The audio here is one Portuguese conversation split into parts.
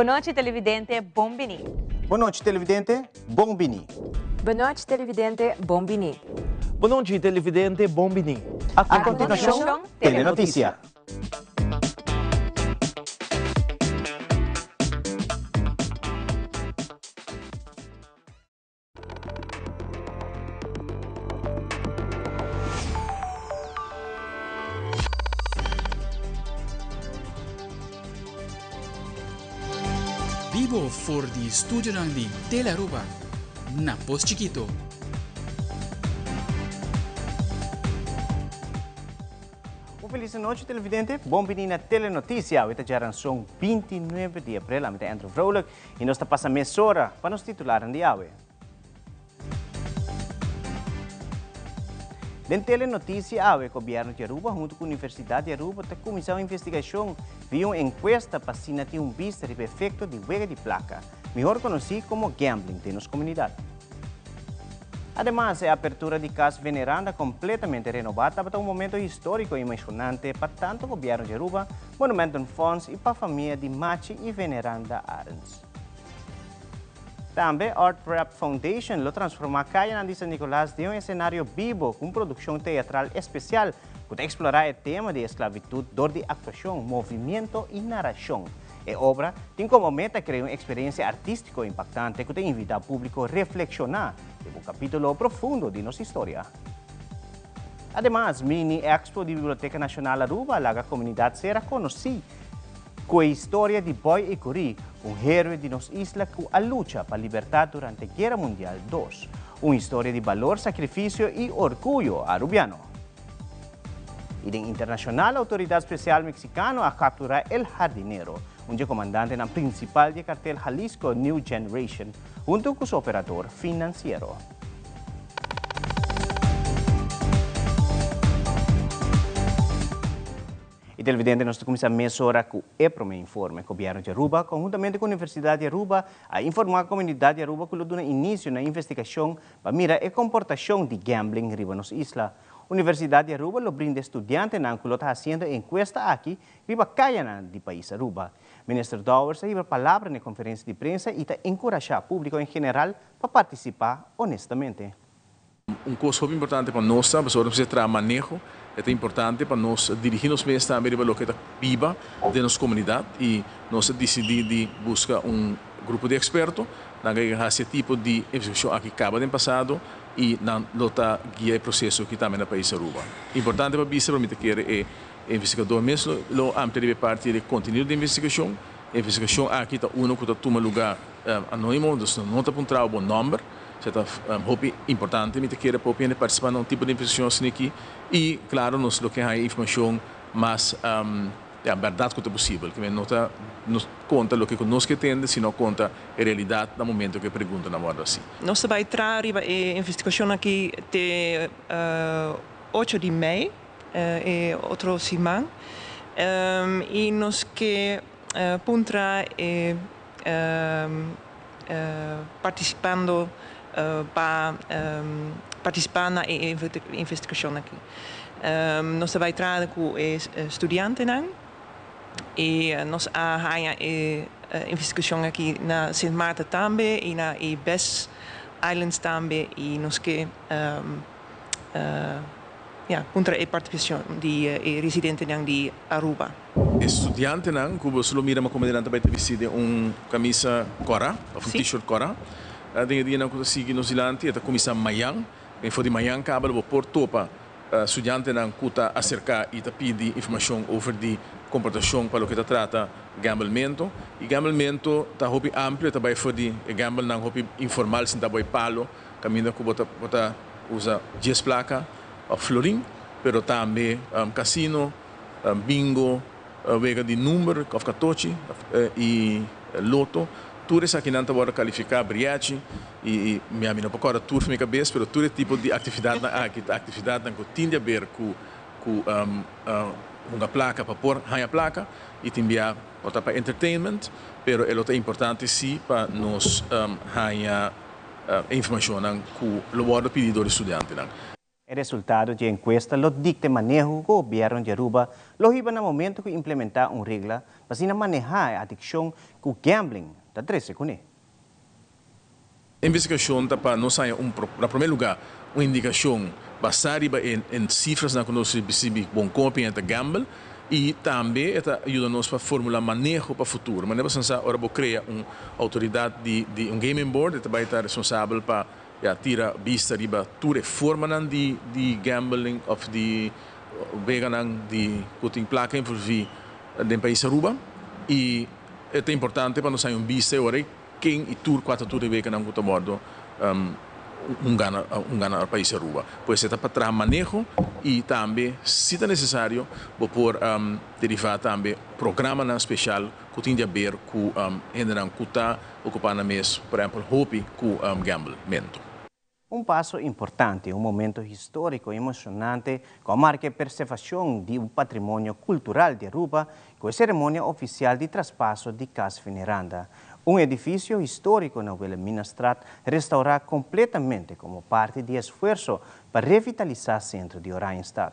Boa noite, televidente. Bombini. Boa noite, televidente. Bombini. Boa noite, televidente. Bombini. Boa noite, televidente. Bombini. A continuação, Telenotícia. Vivo for di studio di Telaruba, na Post Chiquito. Feliz noite, televidente. Bombini na Telenotícia. Hoje já são 29 de abril. A Andrew Vrolijk e nós está passando meia hora para nos titular de hoje. Na Telenotícia, o governo de Aruba, junto com a Universidade de Aruba, está começando a investigação via uma encuesta para se ter vista do efeito de huelga de placa, melhor conhecido como gambling de nossa comunidade. Además, a apertura de Casa Veneranda completamente renovada para um momento histórico e emocionante para tanto o governo de Aruba, Monumental Funds e para a família de Machi e Veneranda Arens. Também, Art Rap Foundation lo transformou a Caia de San Nicolás de um cenário vivo com produção teatral especial para explorar o tema de esclavitud, dor de actuação, movimento e narração. A obra tem como meta criar uma experiência artística impactante que invita o público a reflexionar sobre um capítulo profundo de nossa história. Además, Mini Expo de Biblioteca Nacional Aruba, a comunidade será conhecida com a história de Boy Icuri, um herói de nossa isla que a luta para a liberdade durante a Guerra Mundial II. Uma história de valor, sacrifício e orgulho arubiano. E em internacional, a Autoridade Especial Mexicana a capturar El Jardinero, comandante na principal de cartel Jalisco New Generation, junto com seu operador financeiro. E televidente, nós começamos a meia com o primeiro informe. O governo de Aruba, conjuntamente com a Universidade de Aruba, a informar a comunidade de Aruba que dá início na investigação para mirar a comportação de gambling em nossa isla. A Universidade de Aruba lo brinda estudiantes que está fazendo encuesta aqui riba caia do país Aruba. O ministro Dowers teve palavra na conferência de prensa e está encorajando o público em geral para participar honestamente. Curso muito importante para nós, para nós trabalhar manejo, é importante para nós dirigir-nos bem também para o que está viva de nossa comunidade e nós decidimos buscar grupo de expertos que esse tipo de investigação aqui acaba de passado e lutar guiar o processo que também no país Aruba. Importante para isso, para mim, que é investigador mesmo, lo amplia parte do conteúdo da investigação. A investigação aqui está que toma lugar anônimo, então não está apontado um bom número. É importante que para participar num tipo de investigação assim aqui e, claro, nós temos informação mais verdade que é possível, que não conta o que conosco entende, sino conta a realidade no momento que pergunta na moda assim. Nós vamos entrar a investigação aqui de 8 de maio, outra semana, e nós que puntra participando para participar na investigação aqui. Nós vamos entrar com estudantes e nós temos a investigação aqui na Sint Maarten também e na Best Islands também e nós que contra a participação de residentes de Aruba. Estudiante que só mira uma comandante para vestir camisa cora, ou t-shirt cora. Tem dia que sigue no Zilante, é a comissão Mayang, e foi de Mayang que acaba por topa estudante que está acercar e pedir informação sobre a comportação para o que trata gamblemento. E gamblemento está amplo, também foi de gamble não informal, sem também palo, caminho que bota usa 10 placas, florim, pero também casino, bingo, vega de número, kofkatochi e loto. Tudo isso aqui não está bora qualificar briachi e minha mina para agora tudo na cabeça, pero todo tipo de atividade aqui, atividade que tem a ver com uma placa para pôr a placa e também para entertainment, pero é importante sim para nós informação com o pedido do estudante. O resultado da encuesta lo dicta manejo do governo de Aruba, lo iba no momento que implementar uma regra para manejar a adicção com gambling, da 13 com ele. A investigação está para nós sair na primeiro lugar uma indicação baseada em cifras na que nós recebemos bom copy entre gamble e também ajuda-nos para formular manejo para o futuro. Mas nós vamos agora criar uma autoridade de gaming board que vai estar responsável para tirar vista riba tu reforma de gambling of de vegan de cutting placa envolver do país Aruba e é importante para nós sair vista agora quem e tur quatro tur de vegan que bordo gana ao país Aruba. Pois está para trazer manejo e também, se é necessário, por derivar também programa especial que tem a ver com gente que está ocupando mesmo, por exemplo, hobby com gamblemento. Passo importante, momento histórico e emocionante que marca a preservação de patrimônio cultural de Aruba com a cerimônia oficial de traspasso de Casa Veneranda. Edifício histórico na Wilhelmina Straat restaurar completamente como parte do esforço para revitalizar o centro de Oranjestad.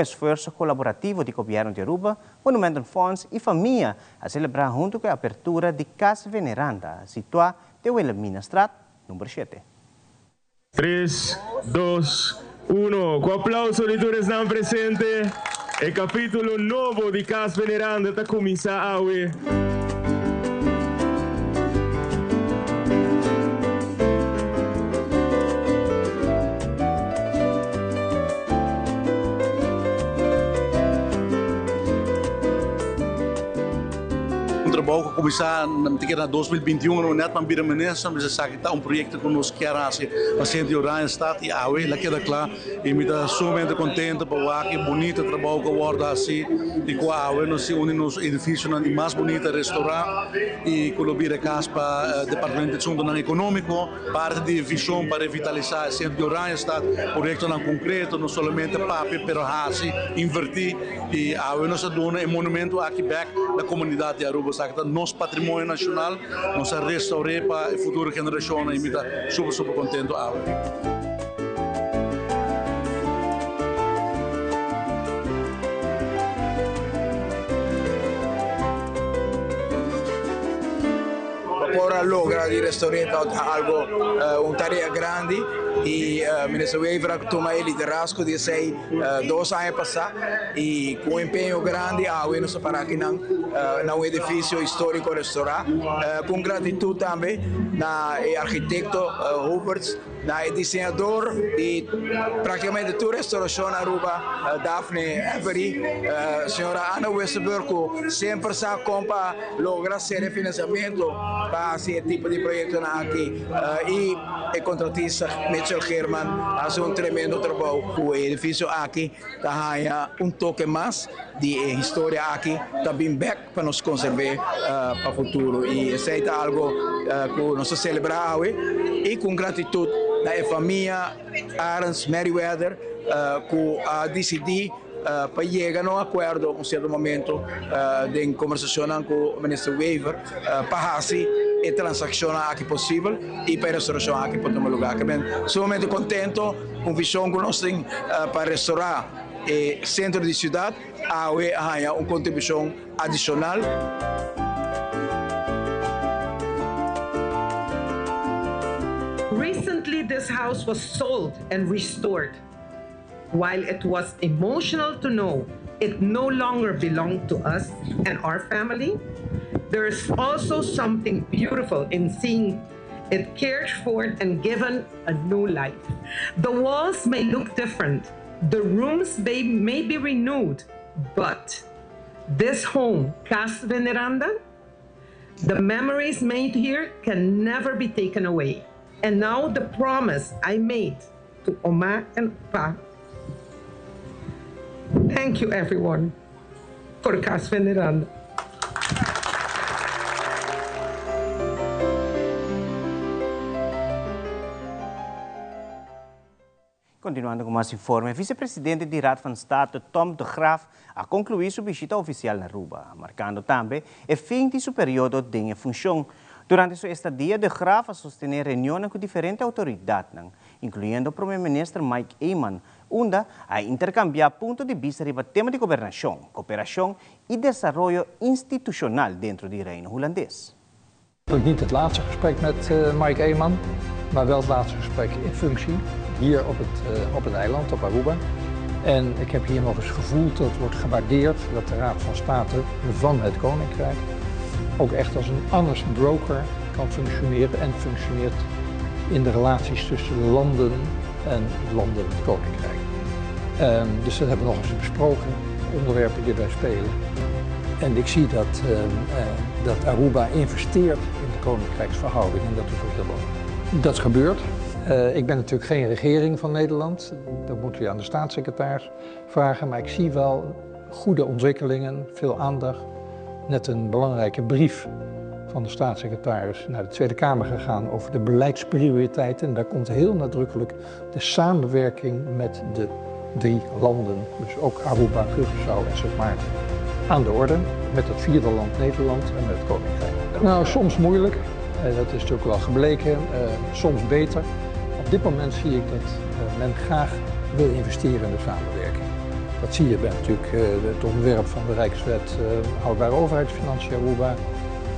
Esforço colaborativo do governo de Aruba, Monumental Funds e família a celebrar junto com a abertura de Casa Veneranda, situada de Wilhelmina Straat, número 7. 3, 2, 1. Com aplauso de todos estão presentes, o capítulo novo de Casa Veneranda está começando hoje. Trabalho que começar na 2021 no net man bira menesa mas essa que tá projeto que nós queremos assim de Oranjestad e a lá queda claro e me dá somente contente para aqui bonito trabalho que guarda assim e com a nós se une nos edifício na mais bonita restaurante e colobir casa para departamento de assunto econômico parte de visão para revitalizar o centro de Oranjestad projeto não concreto não somente papel pero assim invertir e a nós dona um monumento aqui back da comunidade de Aruba nosso patrimônio nacional, nós restaurar para a futura geração e me está super contente. Para lograr restaurar algo, uma tarefa grande e o ministro Wever toma o liderazgo de 2 anos passados e com empenho grande a nós para aqui no edifício histórico restaurar com gratidão também na arquiteto Huberts, na desenhador e praticamente toda a restauração na Aruba, Daphne Avery, senhora Ana Westerberg, que sempre se acompanha lograr ser financiamento para esse tipo de projeto aqui e o contratista Mitchell Herman faz tremendo trabalho. O edifício aqui está toque mais de história aqui, está bem back para nos conservar para o futuro e isso é algo que nós celebramos e com gratidão da família Arns Meriwether que decidiu para chegar a um acordo em certo momento de conversação com o ministro Wever para assim a transação aqui possível e para a restauração aqui para tomar lugar. Somente contente com a visão que nós temos para restaurar o centro de cidade, há uma contribuição adicional. Recently, this house was sold and restored. While it was emotional to know it no longer belonged to us and our family, there is also something beautiful in seeing it cared for and given a new life. The walls may look different, the rooms may be renewed, but this home, Casa Veneranda, the memories made here can never be taken away. And now the promise I made to Oma and Pa. Thank you, everyone, for Casa Veneranda. Continuando com mais informe, vice-presidente de Raad van State, Tom de Graaf, a concluído sua visita oficial na Aruba, marcando também o fim de seu período de função. Durante sua estadia, de Graaf a sostener reuniões com diferentes autoridades incluyendo primer-minister Mike Eyman, onde a intercambiar puntos de vista sobre el tema de gobernación, cooperación y desarrollo institucional dentro del Reino Holandés. Niet het laatste gesprek met Mike Eyman, maar wel het laatste gesprek in functie, hier op het eiland, op Aruba. En ik heb hier nog eens gevoeld dat wordt gewaardeerd dat de Raad van State van het Koninkrijk ook echt als een honest broker kan functioneren en functioneert in de relaties tussen de landen en het Koninkrijk. Dus dat hebben we nog eens besproken, onderwerpen die wij spelen. En ik zie dat Aruba investeert in de koninkrijksverhouding en dat is ook heel belangrijk. Dat gebeurt. Ik ben natuurlijk geen regering van Nederland, dat moet u aan de staatssecretaris vragen, maar ik zie wel goede ontwikkelingen, veel aandacht. Net een belangrijke brief van de staatssecretaris naar de Tweede Kamer gegaan over de beleidsprioriteiten. En daar komt heel nadrukkelijk de samenwerking met de 3 landen, dus ook Aruba, Curaçao en Sint Maarten, aan de orde. Met het 4e land Nederland en met het Koninkrijk. Nou, soms moeilijk, dat is natuurlijk wel gebleken, soms beter. Op dit moment zie ik dat men graag wil investeren in de samenwerking. Dat zie je bij natuurlijk het ontwerp van de Rijkswet houdbare overheidsfinanciën Aruba.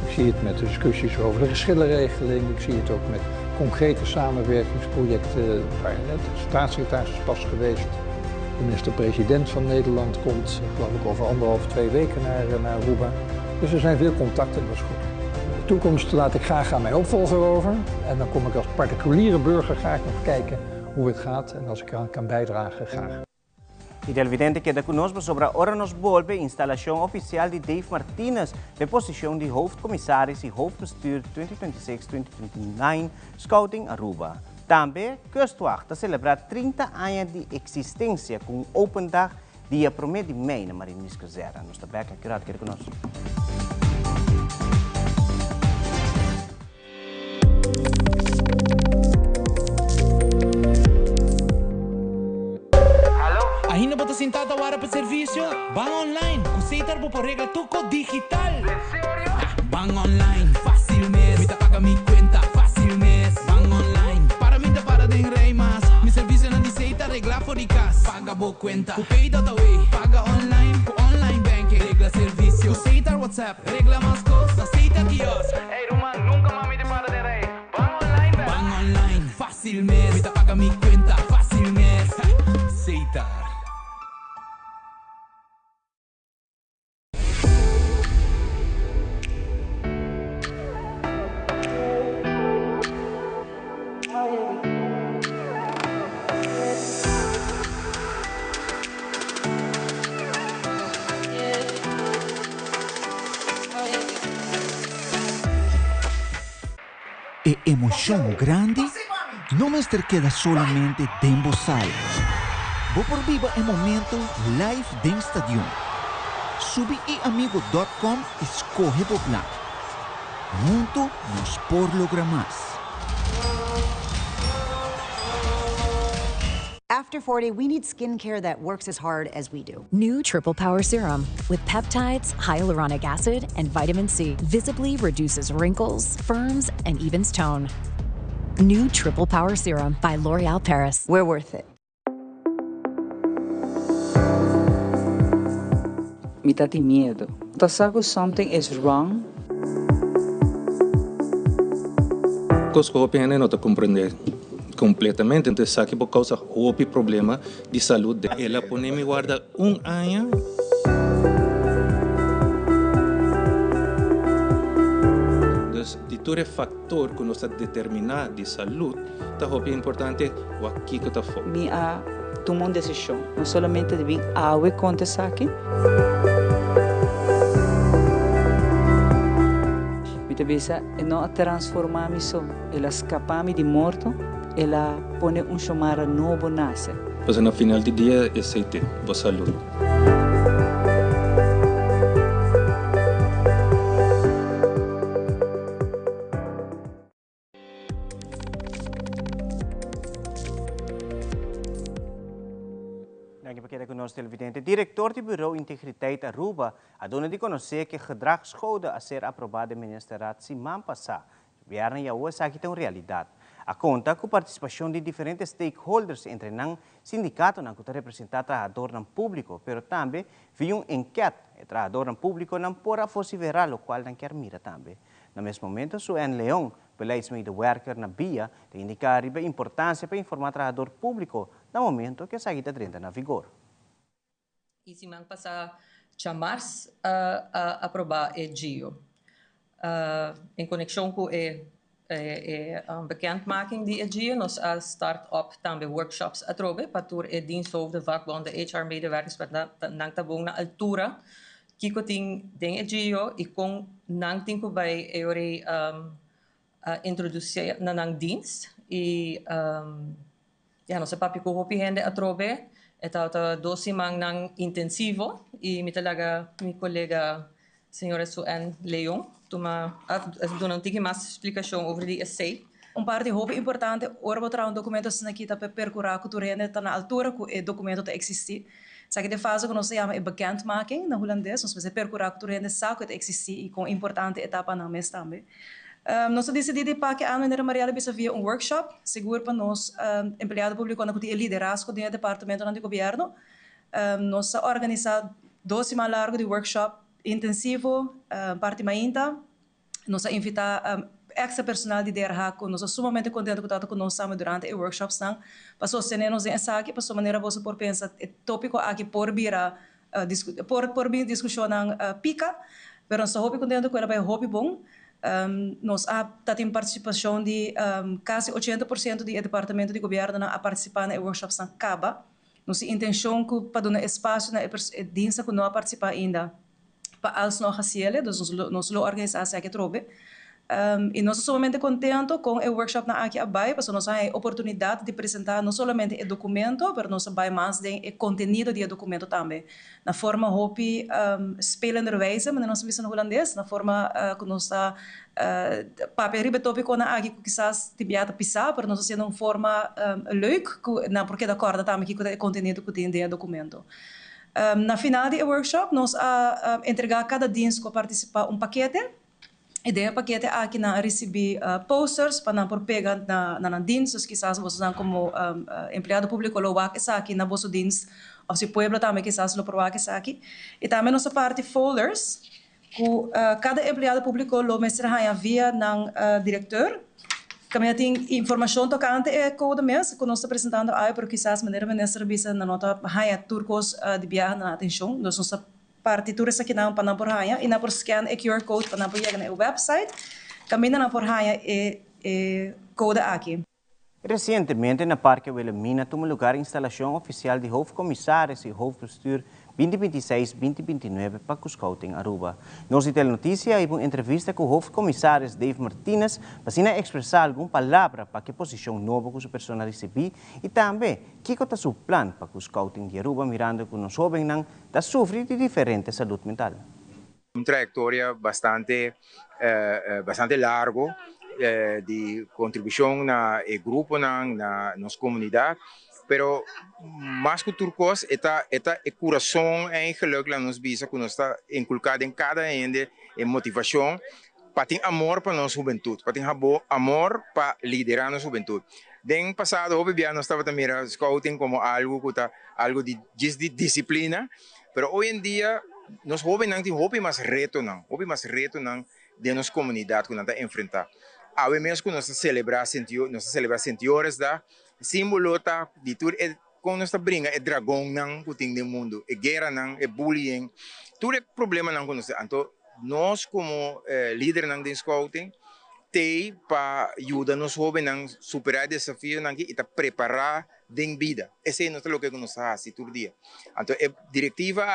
Ik zie het met de discussies over de geschillenregeling. Ik zie het ook met concrete samenwerkingsprojecten waar de staatssecretaris is pas geweest. De minister-president van Nederland komt, geloof ik, over 1,5, 2 weken naar Aruba. Dus er zijn veel contacten en dat is goed. De toekomst laat ik graag aan mijn opvolger over. En dan kom ik als particuliere burger graag nog kijken hoe het gaat. En als ik eraan kan bijdragen, graag. Y del vidente queda conosco sobre ahora nos volve instalación oficial de Dave Martinez de posición de hoofdcommissaris y hoofdbestuur 2026-2029 Scouting Aruba. Também Kustwacht celebra 30 anos de existência com um Open Dag dia 1 de maio na Marinis Cruzeira. Nós estamos aqui, quer conosco. Ainda bota sentado agora para serviço? Van online, Cusetar por regla tuco digital. Van online, fácil mes. Me paga mi cuenta, fácil mes. Van online, para mí te para de rei mas. Mi serviço na diceita regla for de casa. Paga bo cuenta, pay data way. Paga online, online banking. Regla serviço, Cusetar WhatsApp. Regla más cosas, aceita kiosk. Hey Roman, nunca mami te para de rei. Van online, van online, fácil mes. Me paga mi cuenta, fácil mes. Cusetar. E emoción grande no me queda solamente dentro sala. Vou por viva el momento live dentro estadio. Subi amigo.com escoge o plan. Junto nos por lograr más. After 40, we need skincare that works as hard as we do. New Triple Power Serum with peptides, hyaluronic acid, and vitamin C visibly reduces wrinkles, firms, and evens tone. New Triple Power Serum by L'Oréal Paris. We're worth it. Me dá de medo. Tassago something is wrong. Cosco pena não te compreender completamente, então sabe por causa do problema de saúde. Ela põe me guarda ano. Então, de todo fator que nós determinar de saúde, é importante o aqui que está fora. Me a tomar uma decisão, não somente de vir água conta saque. Me devisa não transformar me só, ela escapar me de morto. Ela põe chamara novo nasce. Mas no final do dia é aceite, boa saúde. Dank je bekend conosco televidente. Diretor do Bureau Integriteit Aruba a dona de conhecer que gedragscode a ser aprovado do Ministerraad semana passada. Viernes já hoje aqui tem realidade. A conta com participação de diferentes stakeholders, entre o sindicato que representa trabalhador no público, pero também vi enquete e trabalhador no público não pode considerar o qual não quer mira também. No mesmo momento, Suen Leon, beleidsmedewerker na BIA, te indica a importância para informar trabalhador público no momento que a saída entra na vigor. E se man passa chamar a aprovar o GIO. Em conexão com bekendmaking die GIO, nós a start-up também workshops a trobe, para tur diensthoofden, vakbonden, HR-medewerkers, para nang tabong na altura, kiko ting den GIO, e com nang tinko bij eure introduceren na nang dienst, e ja, nós a papi ko hopi hende a trobe, eta dosi mang nang intensivo, e mi talaga mi colega senhora Suen Leon, doen een tikje mais explicação over die essay. Parte hoop importante, orbo tra documentos na kita pe percurar culturele tá na altura que o documento te existir. Sabe de fase que nós chama bekendmaking na holandês, nós fazer percurar culturele sabe que existir e com importante etapa na mes também. Nós decidimos para que a Ana Maria bisa via workshop, seguro para nós empregado público quando que liderazgo do departamento do governo. Nós organizar 2 semanas largo de workshop intensivo, parte mainta, nós invitar extra personal de DRH, nós somos sumamente contentes com nós durante os workshops, para sostener nos em aqui, para sua maneira você por pensar, o tópico aqui por vir discussão pica, mas nós somos contentes com ela vai hobby bom. Nós temos participação de quase 80% do departamento de governo a participar nos workshops na Caba. Nossa intenção é para dar espaço na diensta que não participar ainda. Para als nog asiele, dus nós organisação aqui trobe. E nós somos muito contentos com o workshop na aqui abai, porque nós temos a oportunidade de apresentar não somente o documento, mas nós vai mais de o conteúdo do documento também. Na forma hopi spelenderwijze, mas nós vimos no holandês, na forma que nós está papel tópico na aqui que quizás tibiata pisar, mas nós temos uma forma leuk, na porque da corda também que o conteúdo que tem o documento. Na final do workshop, nós entregar cada dienst que participar paquete. E desse paquete aqui na receber posters para por pegar na dienst, quizás você como empregado público lo wak essa aqui na vosso dienst, ou se pueblo também quizás lo provar essa aqui. E também nossa parte folders, que cada empregado público lo mestra via na diretor. Kami tem informação tocante é code mês que nós está apresentando aí, porque quizás maneira de serviço na nota haya turcos de viagem na atenção, nós nossa partituras aqui na por haya e na por scan e QR code para por chegar no website, kami na por haya e code aqui. Recentemente, na Parque Wilhelmina, tomou lugar a instalação oficial de hoofdcommissaris e hoofdbestuur 2026-2029 para Cusco em Aruba. Nós temos notícia e uma entrevista com o hoofdcommissaris Dave Martinez para expressar alguma palavra para que posição nova que o personal recebi e também que é o seu plano para Cusco em Aruba, mirando que os jovens não sofrem de diferente saúde mental. Uma trajetória bastante largo de contribuição na grupo na nossa comunidade. Pero mais que turcos, eta o coração e geluk lá nos bisa que nós está inculcado em cada ende em motivação para ter amor para nossa juventude, para ter amor para liderar nossa juventude. Den passado, obviamente, nós estava também scouting como algo de disciplina, pero hoje em dia nós jovens não temos mais reto de nossa comunidade que nós está enfrentar. Ao mesmo que nós celebrar sentiores da símbolo tá de tudo quando nós brinca é dragão não que tem no mundo é guerra não é bullying tudo é problema não quando então nós como líder não de scouting tem para ajudar nos jovens a superar desafios não e tá preparar de vida esse é o que nós fazemos todo dia então é diretiva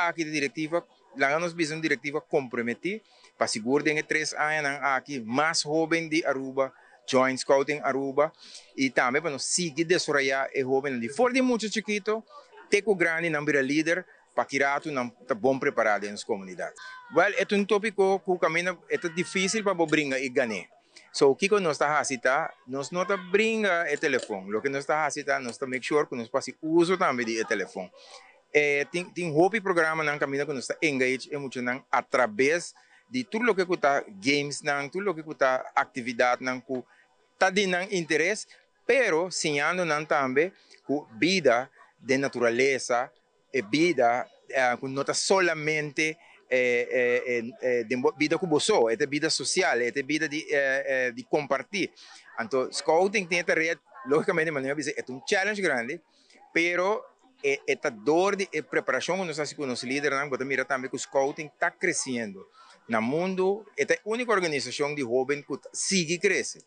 lá nós visamos diretiva comprometer para segurar de 3 anos aqui mais jovem de Aruba Joint Scouting Aruba e também para nós seguir desarrollar o jovem de fora de muito chiquito, teco grande não vira líder para que rato não está bom preparado em nossa comunidade. Well, é tópico que o caminho é difícil para brincar e ganhar. So, o que nós está fazendo? Nós não está brincar o telefone. O que nós está fazendo, nós está make sure que nós fazemos uso também do telefone. Tem hobby programa no caminho que nós está engage muito através de tudo o que está games, tudo o que está atividade, tá de nang interesse, pero sinhando nang também que vida de natureza, vida que não está solamente de vida que você, é vida social, é vida de compartilhar. Então, scouting tem essa rede, logicamente, é um challenge grande, pero esta dor de preparação que nós fazemos com os líderes, nós mira também que o scouting está crescendo. No mundo, esta é a única organização de jovens que sigue crescendo.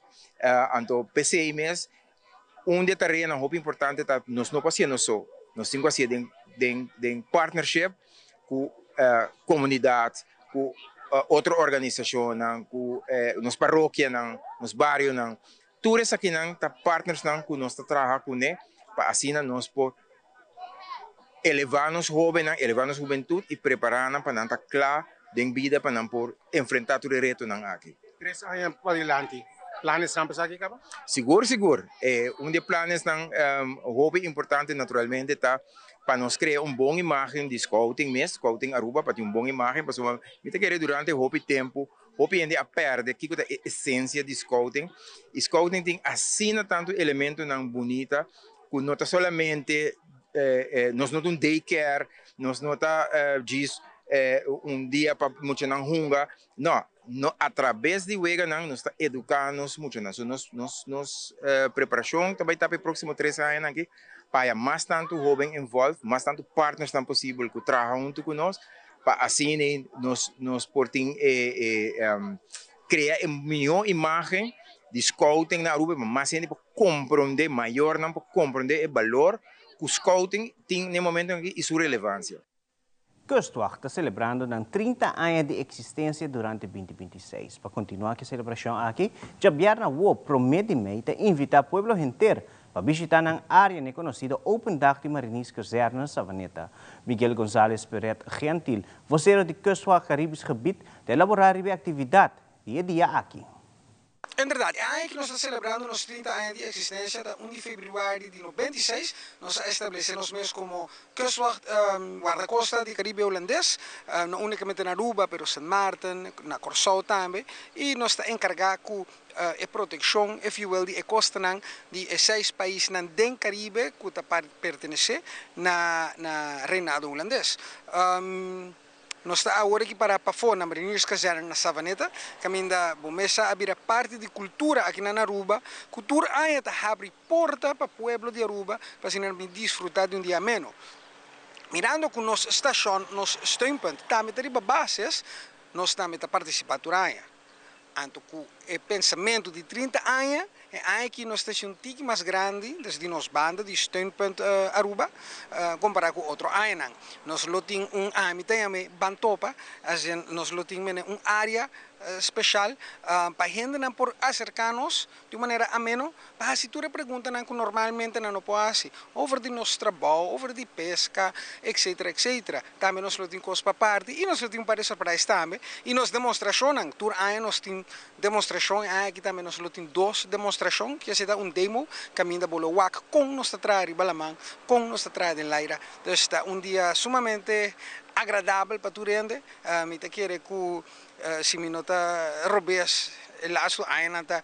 Então, PCMS, de tarefa muito importante, nós não fazemos só, nós temos que fazer em partnership com comunidade, com outra organização, com nos paróquias, nos bairros, todos aqui tá partners que nós trabalhamos com eles, para assim nós por elevar nos jovens, elevar nos juventude e preparar para não estar claro de vida para não por enfrentar todo o reto aqui. 3 anos para adelante. Planos para aqui, acaba? Seguro. Dos planos jovem importante naturalmente tá para nós criar boa imagem de scouting Aruba para ter boa imagem, para nós querer durante o tempo, ainda a perder que é a essência de scouting. Scouting tem assina tanto elemento bonita que não está solamente nós não temos daycare, nós não está diz dia para muito não hunga, não. Através de wega nós está educando muito, nos preparação também está para próximo 3 anos aqui para mais tanto jovem envolvido, mais tanto partners tão possível que trabalham junto com nós, para assim nos portem criar uma melhor imagem de scouting na Aruba, mas ainda para compreender maior, não para compreender o valor que o scouting tem no momento aqui e sua relevância. Kustwacht está celebrando 30 anos de existência durante 2026. Para continuar a celebração aqui, Javier Nawo promete invitar o povo inteiro para visitar a área conhecida Open Dag de Marines Kazerne Savaneta. Miguel González Peret Gentil, vocero de Kustwacht Caribes Gebied, de elaborar a atividade dia aqui. É verdade, é que nós estamos celebrando os 30 anos de existência, da 1 de fevereiro de 96, nós estabelecemos mesmo como Kustwacht guarda-costa de Caribe holandês, não unicamente na Aruba, mas Sint Maarten, na Curaçao também, e nós estamos encarregados com a proteção, if you will, de costa de 6 países do Caribe que pertencem na reinado holandês. Nós estamos agora aqui para fora, na Marinheiros Kazerne, na Savaneta, que ainda começa a abrir parte de cultura aqui na Aruba. Cultura ainda abre porta para o povo de Aruba, para assim desfrutar de dia ameno. Mirando com nossa estação, nosso steunpunt, também tem bases, nós também participamos do AIA. Então, o pensamento de 30 anos, é que nós temos um tique mais grande, desde nossa banda de steunpunt Aruba, comparado com outro AIA. Nós temos também bantopa, nós temos uma área especial para a gente não por acercar-nos de maneira amena, para se tu pergunta que normalmente não pode over de nosso trabalho, over de pesca, etc. Também nós temos coisas para parte e nós temos para surpresa também e nós demonstrações, nós temos demonstrações, aqui também nós temos 2 demonstrações, que é um demo, caminho bolo wak com nossa traje balamang, com nossa traje de laira. Então está dia sumamente agradável para tu rende, me te quer que se me nota robes laço ainda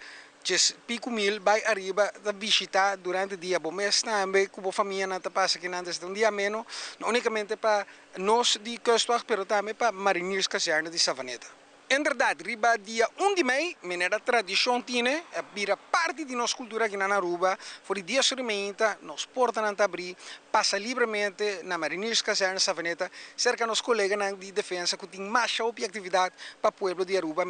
pico mil vai arriba da visita durante o dia bom mês também com a família nata passa que antes um dia menos não unicamente para nós de Kustwacht pero também para Marinheiros Kazerne de Savaneta. Em verdade, riba dia 1 de maio, a tradição tinha, vira parte de nossa cultura aqui na Aruba, for o dia surmenta, nos porta não abrir, passa livremente na Marinheiros Kazerne Savaneta, cerca dos colegas de defesa que tem mais e atividade para o povo de Aruba,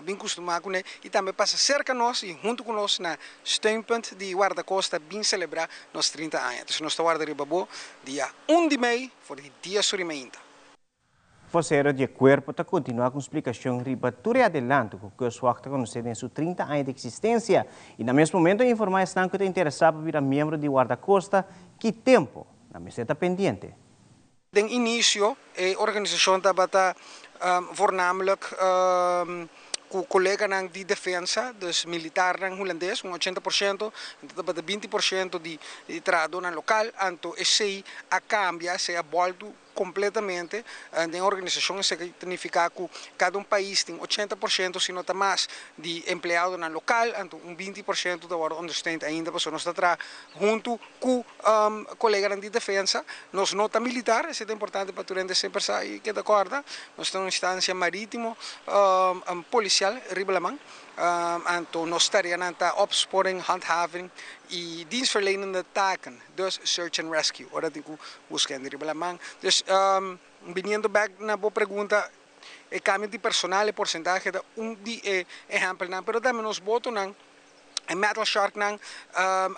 bem acostumado com ele, e também passa cerca nós e junto com nós na steunpunt de guarda-costa, bem celebrar nos 30 anos. Então, nós estamos riba dia 1 de maio, for o dia surmenta. Vocero de Corpo está continuando com explicação riba tudo adelante que o Kustwacht está conhecendo em seus 30 anos de existência e no mesmo momento informar estão que está interessado para virar membro de guarda-costa que tempo na meseta pendente. De início a organização estava voornamelijk com colegas de defesa, dos militares holandeses, 80%, então 20% de trabalho local, então esse a cambia, se a volta completamente da organização significa que cada país tem 80%, se não está mais, de empregado na local, então 20% da hora understand ainda para nós estar junto com colegas de defesa, nós nota militar, isso é importante para tu sempre sair que de acordo, nós temos uma instância marítima, policial, Ribelamang, então nós estaríamos na opsporing, handhaving e dienstverlenende taken, dus search and rescue, ora tem que buscar em Ribelamang. Dus, viniendo back na boa pergunta, o cambio de personal e porcentagem de exemplo, pero também nós botamos en Metal Shark nang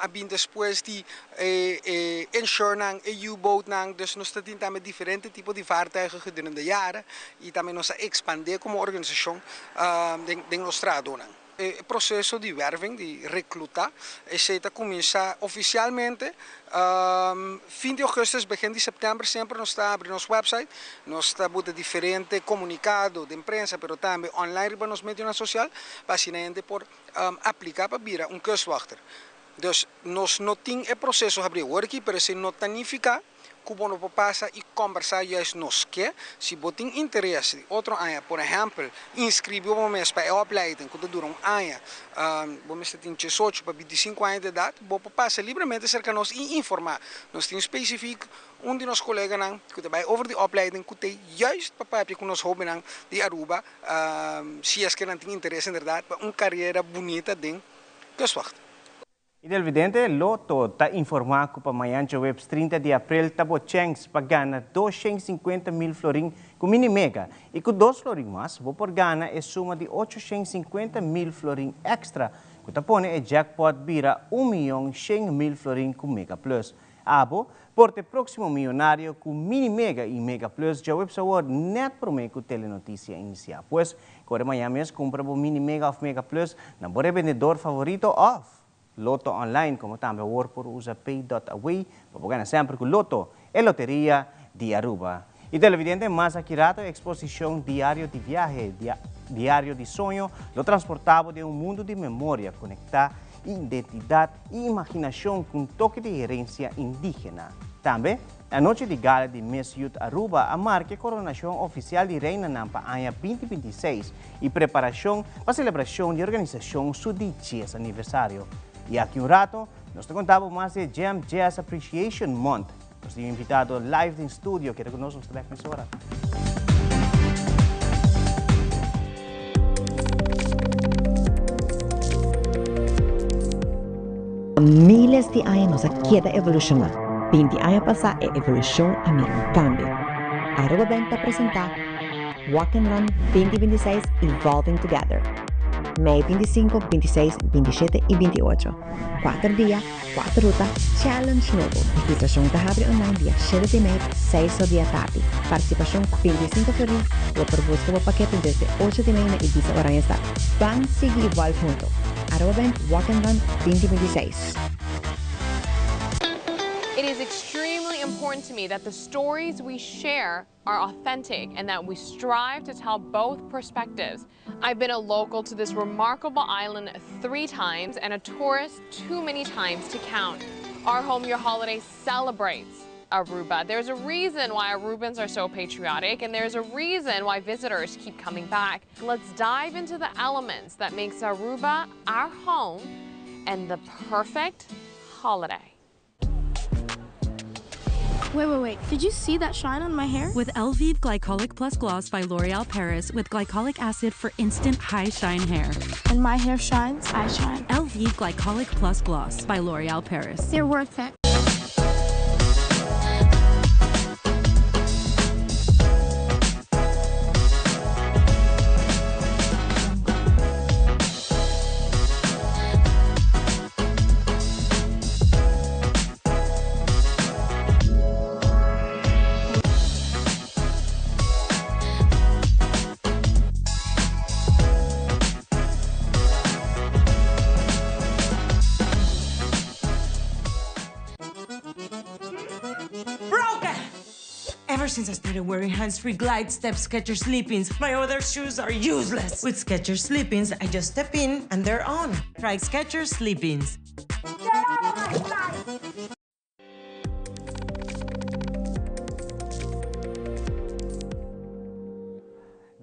abin después de insure nang U-boat nang, dus nós tentamos diferentes tipos de vaartuigen gedurende jaren e também nós expandir como organização de nosso trabalho nang. O processo de werving, de recrutar, está começa oficialmente fim de agosto, begin de setembro, sempre nós está abrindo nosso website, nós está botando diferente comunicado de imprensa, pero também online para nos mídias sociais, para por aplicar para vir kustwachter. Dus nós não temos o processo de abrir work, pero se não planificar, como não passa e conversar juist nos que, se você tem interesse de outro ano, por exemplo, inscrever um mês para a opleiding, que dura ano, você tem 18 para 25 anos de idade, você passa livremente cerca de nós e informar. Nós temos específico de nossos colegas que vai over de opleiding, que tem juist para que nós jovens de Aruba, se é que não tem interesse em verdade, para uma carreira bonita de kustwacht. E del vidente, Loto está informado que para amanhã, web 30 de abril, tabo chances para ganhar 250.000 florin com mini mega e com 2 florin mais, vou por ganhar a suma de 850.000 florin extra, que tá pone o jackpot vira 1.100.000 florin com mega plus. Abo, por o próximo milionário com mini mega e mega plus, já web sabor net por meio com telenotícia inicial. Pois, agora amanhã mesmo compra o mini mega ou mega plus na bore vendedor favorito off. Loto online, como também o por usa pay.away, para ganhar sempre com Loto, a loteria de Aruba. E televidente, mais aqui rato, exposição diário de viagem, diário de sonho, lo transportado de mundo de memória, conectar identidade e imaginação com toque de herência indígena. Também, a noite de gala de Miss Youth Aruba a marca a coronação oficial de Reina Nampa Anha 2026 e preparação para a celebração de organização do 10º aniversário. E aqui rato, nós te contamos mais de Jam Jazz Appreciation Month. Nós temos invitado live em estúdio, que conosco esta emissora. Miles de anos queda evolucionar. 20 anos passar é evolução a mim cambio. Aruba Bank te apresentar Walk and Run 2026 Evolving Together. Mei 25, 26, 27 e 28. 4 dias, 4 rutas, challenge novo. Registração está aberta online dia 7 de maio, 6 da tarde. Participação 25 florin. O propósito do paquete desde 8 de maio na Ibiza Oranha. Vamos seguir igual junto. Aruba Bank Walk and Run 2026. It is extremely important to me that the stories we share are authentic and that we strive to tell both perspectives. I've been a local to this remarkable island 3 times and a tourist too many times to count. Our Home Your Holiday celebrates Aruba. There's a reason why Arubans are so patriotic, and there's a reason why visitors keep coming back. Let's dive into the elements that makes Aruba our home and the perfect holiday. Wait. Did you see that shine on my hair? With Elvive Glycolic Plus Gloss by L'Oreal Paris with glycolic acid for instant high shine hair. And my hair shines, I shine. Elvive Glycolic Plus Gloss by L'Oreal Paris. They're worth it. Ever since I started wearing hands-free Glide Step Skechers Sleep-ins, my other shoes are useless. With Skechers Sleep-ins, I just step in and they're on. Try Skechers Sleep-ins. Get out of my sight! 20 anos passar é evolução a mim cambio. Aruba Bank te apresentar Walk and Run 2026 Evolving Together. Mei 25, 26 e 27 e 28. 4 dias, 4 rutas, challenge novo. Registração está aberta online dia 7 de maio, 6 da tarde. Participação 25 florin. O propósito do paquete desde 8 de maio na Ibiza Oranha. Vamos seguir igual junto. Aruba Bank Walk and Run 2026. Miles de anos queda evolucionar. 20 anos passar é evolução a mim cambio.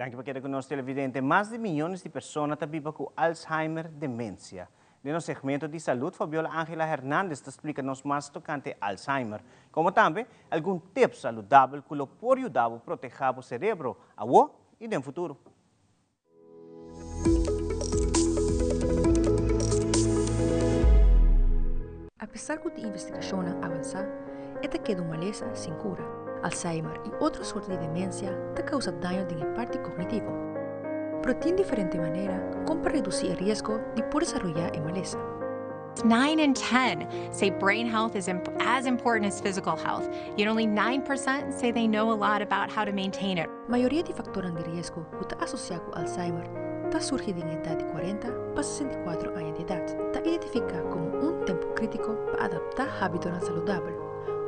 Dank je por conosco televidente. Mais de milhões de pessoas vivem com Alzheimer, demência. No segmento de saúde, Fabiola Ángela Hernández explica-nos mais tocante Alzheimer, como também algum tips saludável que pode ajudar a proteger o cérebro, agora e no futuro. Apesar de a investigação avançar, esta queda uma maleza sem cura. Alzheimer e outras sortes de demência te causa dano em parte cognitivo. Pero de diferente maneira, como para reduzir o risco de por desarrollar a maleza. 9 in 10 say brain health is as important as physical health, yet only 9% say they know a lot about how to maintain it. A maioria de fatores de risco que está associado com Alzheimer está surgindo em idade de 40 para 64 anos de idade. Está identificado como tempo crítico para adaptar hábitos saludáveis,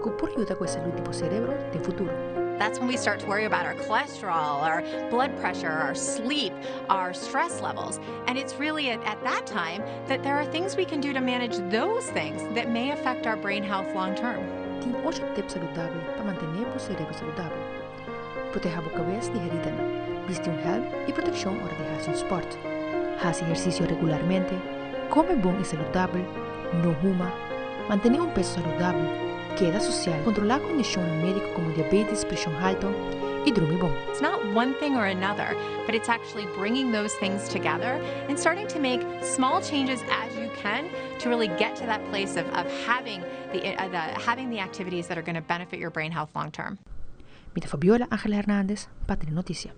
que pode ajudar com a saúde do cérebro no futuro. That's when we start to worry about our cholesterol, our blood pressure, our sleep, our stress levels. And it's really at that time that there are things we can do to manage those things that may affect our brain health long term. Tem 8 tips saludáveis para manter o cérebro saudável. Proteja a cabeça de herida, viste helm e proteção hora de fazer esporte. Faz exercício regularmente, come bom e saudável, não fuma, mantenha peso saudável, queda social, controlar condições médicas como diabetes, pressão alta e dormir bom. It's not one thing or another, but it's actually bringing those things together and starting to make small changes as you can to really get to that place of having the activities that are going to benefit your brain health long term. Mita Fabiola Ángela Hernández, Patria Noticia.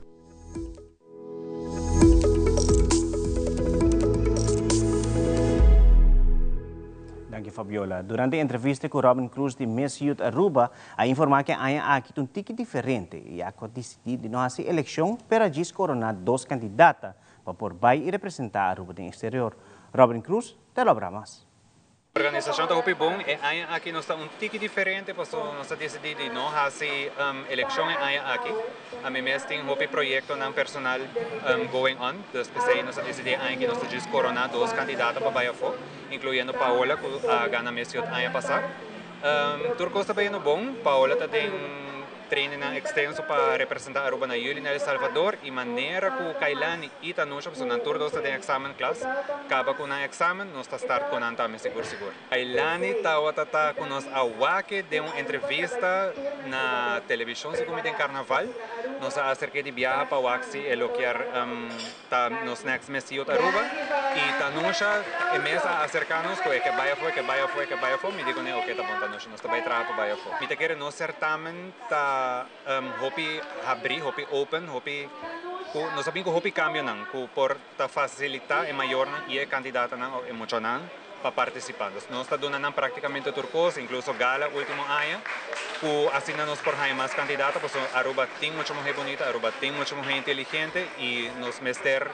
Dank Fabiola. Durante a entrevista com Robin Cruz de Miss Youth Aruba, a informar que há aqui um tique diferente e a decidir de não fazer eleição para coronar 2 candidatas para por vai e representar Aruba no exterior. Robin Cruz, te lo mais. A organização da Hopi Bom aqui nós está tique diferente, porque nós decidimos não fazer eleição aqui. A mim mesmo tem Hopi projeto não personal going on, então nós decidimos aqui nós coronar 2 candidatas para Bayafo, incluindo Paola que ganha Miss Youth ano passado. Turco está bem bom, Paola tem treino extenso para representar Aruba na Yuli, na El Salvador, e maneira que o Kailani e Tanusha, porque na turno está em examen classe, acaba com o examen, nós está start com o também seguro. Kailani está com nós awake de uma entrevista na televisão, se como tem carnaval, nós acerca de viajar para Waxi, ele quer nos next Miss Youth Aruba, e Tanusha começa a acercar-nos que vai foi, me digo, ok, tá bom, Tanusha, nós também trabalhamos para Bayafo. Me te quer no certamen, Hopi abrir, Hopi open, Hopi nós sabemos que Hopi cambia não, que por facilitar é maior e é candidata não, é muito não para participar. Nós está dando praticamente turcos, incluso Gala último ano, que assim nós por mais candidata, porque Aruba tem muita mulher bonita, Aruba tem muita mulher inteligente e nós mester,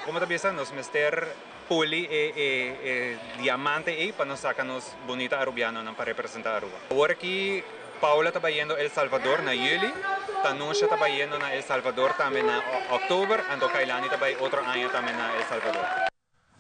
como te pensa, nós mester poli e diamante aí para nós sacarmos bonita arubiana para representar Aruba. Agora que Paula está yendo El Salvador na Yuli, Tanusha está yendo na El Salvador também na outubro, e Kailani está outro ano também na El Salvador.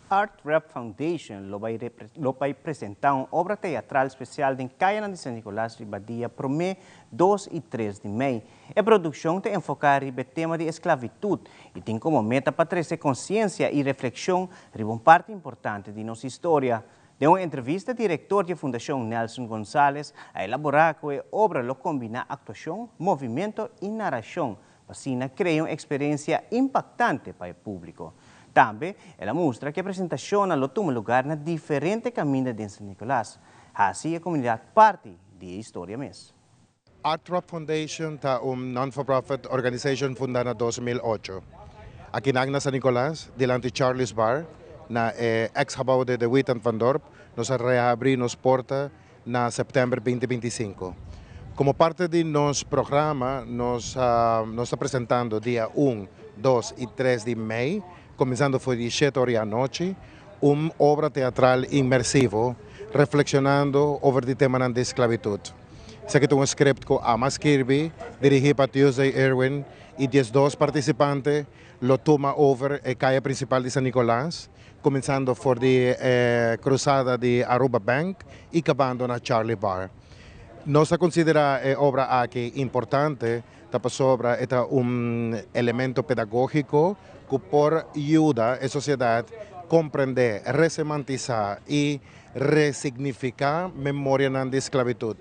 Art Rep Foundation lo vai apresentar uma obra teatral especial em Caiana de San Nicolás de Badia para o mês 2 e 3 de maio. A produção tem enfocado no tema de esclavitud e tem como meta para trazer consciência e reflexão sobre uma parte importante de nossa história. De uma entrevista, o diretor da Fundação Nelson González a elaborar que a obra lo combina actuação, movimento e narração, para assim criar uma experiência impactante para o público. Também, ela mostra que a apresentação lo toma lugar na diferente caminhos de San Nicolás. Assim, a comunidade parte da história mesmo. Art Rep Foundation é uma non-for-profit organização fundada em 2008. Aqui na San Nicolás, diante de Charlie's Bar, na ex-habaude de Wittan Van Dorp, nos reabrir nos porta na setembro 2025. Como parte de nosso programa, nós apresentando dia 1, 2 e 3 de maio, começando foi de 7 horas da noite, uma obra teatral imersiva, reflexionando sobre o tema da esclavitud. Esse aqui é um script com Amas Kirby, dirigido por Tuesday Irwin, e 12 participantes lo toma over a calle principal de San Nicolás, começando por a cruzada de Aruba Bank e acabando na Charlie Bar. Nós consideramos a obra aqui importante, tapa sobra esta elemento pedagógico que por ayuda a la sociedad comprender, resemantizar y resignificar memoria de esclavitud.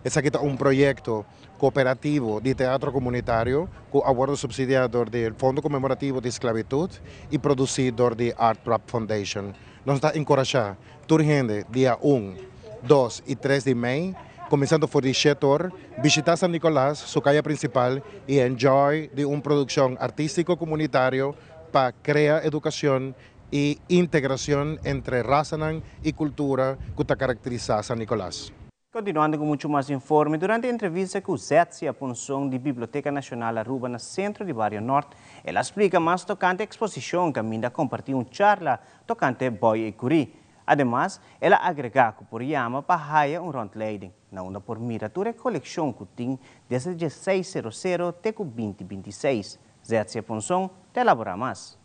Es aquí proyecto cooperativo de teatro comunitario que aborda subsidiado del Fondo Conmemorativo de Esclavitud y producido de Art Prop Foundation. Nos está encorajando turgente día 1, 2 y 3 de mayo, comenzando por el sector, visitar San Nicolás, su calle principal, y enjoy de una producción artístico comunitario para crear educación y integración entre raza y cultura que caracteriza San Nicolás. Continuando com muito mais informe, durante a entrevista com Zetsia Ponson, da Biblioteca Nacional Aruba, no centro de Barrio Norte, ela explica mais tocante a exposição que ainda compartilhou uma charla tocante Boy e Curi. Además, ela agrega que por Yama para haya rondleiding, na onda por miratura a coleção que tem desde 1600 até 2026. Zetsia Ponson te elabora mais.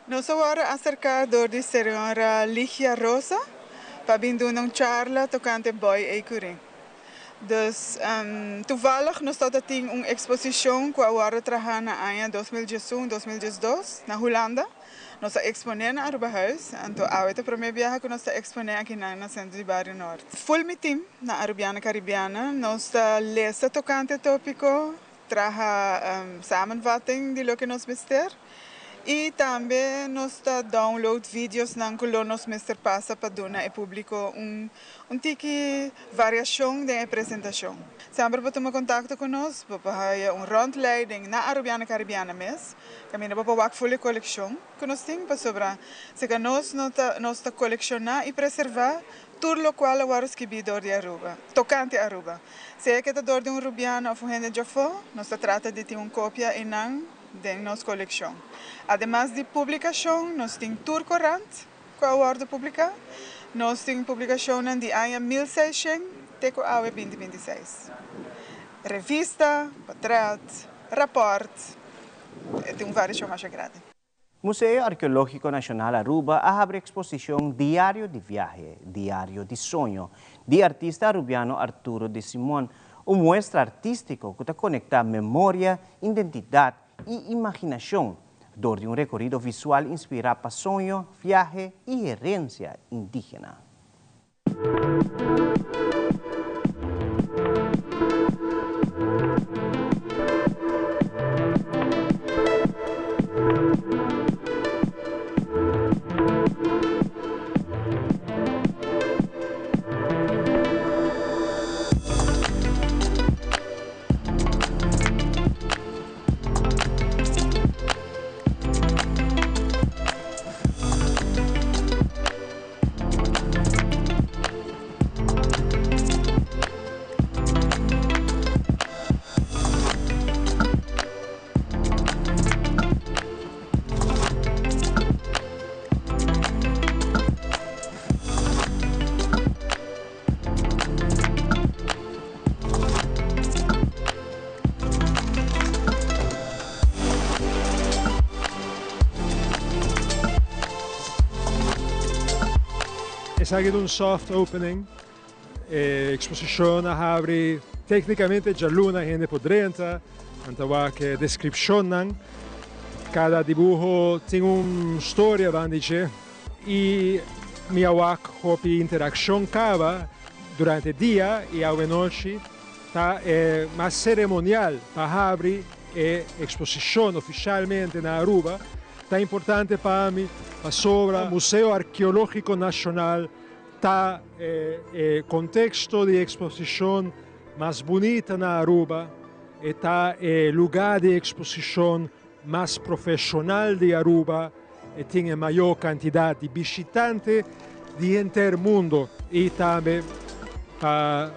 Nós agora acerca da senhora Ligia Rosa, para vir doen uma charla tocante Boy e Curi. Dus toevallig nós temos uma exposição que agora trabalha na ano 2021, 2022 na Holanda. Nós exponemos na Arubahuis, então a primeira viagem que nós exponemos aqui no centro de Barrio Norte. Full meu time na Arubiana Caribiana, nós lesa tocante tópico, traga samenvatting de lo que nós mister. E também nós download vídeos na qual nós passa para dar ao público tique variação da apresentação. Sempre para tomar contato conosco, para fazer rondleiding na Arubiana Caribiana mesmo, caminho para a full coleção que nós temos para sobrar. Se que nós colecionar e preservar tudo o qual agora escribido de Aruba, tocante a Aruba. Se é que está dor de rubiano ou gente de fora, nós trata de ter uma cópia e não de nossa coleção. Además de publicação, nós temos tour corrente, que é o hora de publicar. Nós temos publicação de ano 1600 até o ano 2026. Revista, portrait, rapport, tem várias coisas grandes. Museu Arqueológico Nacional Aruba abre exposição Diário de Viaje, Diário de Sonho, de artista arubiano Arturo de Simón, muestra artístico que conecta memória, identidade e imaginação, dor de recorrido visual inspirado para sonho, viaje e herência indígena. Es algo un soft opening, exposición abre técnicamente ya luna gente podrenta, antawa que descripcionan, cada dibujo tiene una historia, van dice, y mi awak hopi interacción cava durante el día y a la noche, está más ceremonial para abrir exposición oficialmente en Aruba. Está importante para mí, para sobre el Museo Arqueológico Nacional, está contexto de exposición más bonita en Aruba, está el lugar de exposición más profesional de Aruba, tiene mayor cantidad de visitantes de todo el mundo y también para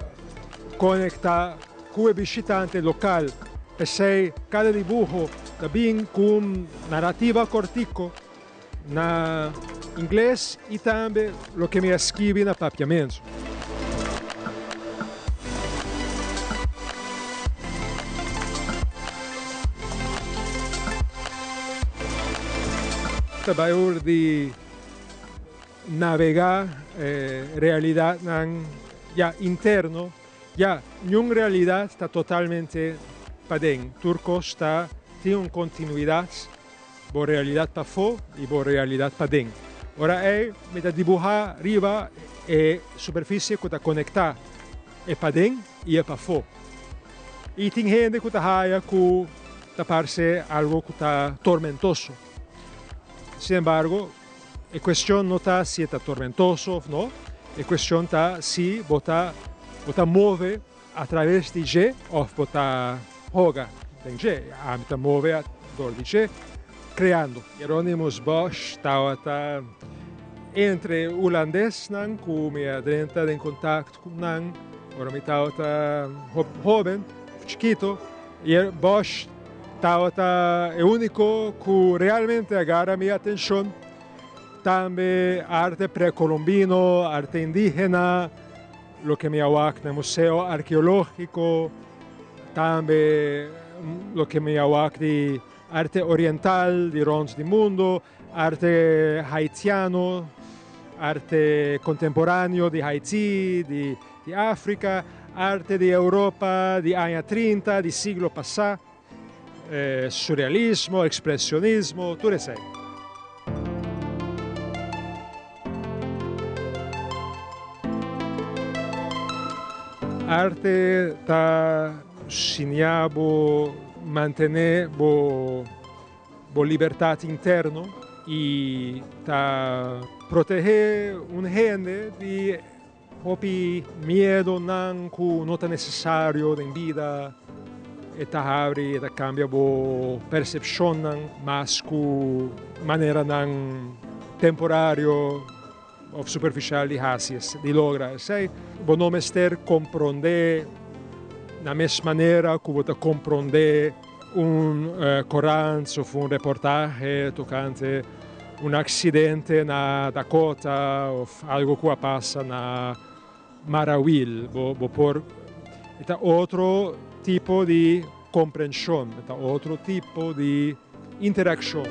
conectar con el visitante local. Pensei cada dibujo também com narrativa cortico na inglês e também o que me escrevi na papiamento. Trabalho de navegar realidade interno, nenhuma realidade está totalmente padeng. Turco tiene una continuidad por realidad pa fo y por realidad padeng. Ora me dibuja arriba e superficie que conecta e padeng y pa fo. Y tem gente que haya que parece algo que está tormentoso. Sin embargo, la cuestión no está si está tormentoso o no, la cuestión está si vota mueve a través de G o vota joga de G. A mueve a través de G, creando. Hieronymus Bosch está entre holandês, que me entra em contato com nan, ora me está jovem, chiquito, e Bosch é o único que realmente agarra minha atenção. Também arte pré-colombino, arte indígena, lo que me aguaca no museo arqueológico, também lo que me aguaca de arte oriental, de rons do mundo, arte haitiano, arte contemporâneo de Haiti, de África, arte de Europa, de años 30, de siglo passado, surrealismo, expressionismo, tudo isso. Arte está sinhabo manter a liberdade interna e está proteger gente de medo não está necessário em vida. Eta abre, eta cambia a percepção, mas com maneira temporária ou superficial de haces, de lograr. Sei, não mestre compreender da mesma maneira que você compreender Corán ou reportaje tocante acidente na Dakota ou algo que passa na Marawil. É outro tipo de compreensão, é outro tipo de interação.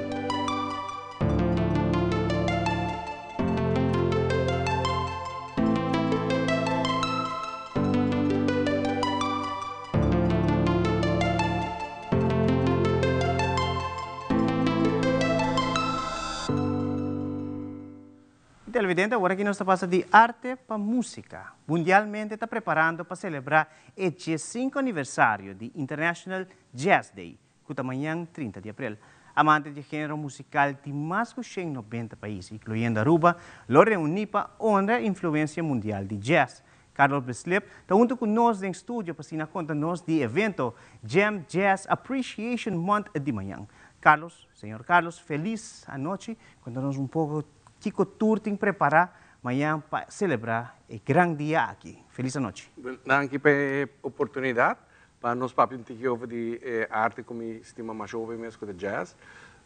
Televidente, agora que nós está passando de arte para música. Mundialmente está preparando para celebrar o 15º aniversário do International Jazz Day, que amanhã, 30 de abril. Amantes de gênero musical de mais de 190 países, incluindo Aruba, lo reúne para honrar a influência mundial de jazz. Carlos Beslip está junto conosco no estúdio para contar-nos do evento Jam Jazz Appreciation Month de manhã. Carlos, senhor Carlos, feliz a noite. Conta-nos pouco que tour tem que preparar amanhã para celebrar o grande dia aqui. Feliz a noite. Danke pela oportunidade para nós papinhar de arte como estima mais jovem mesmo de jazz.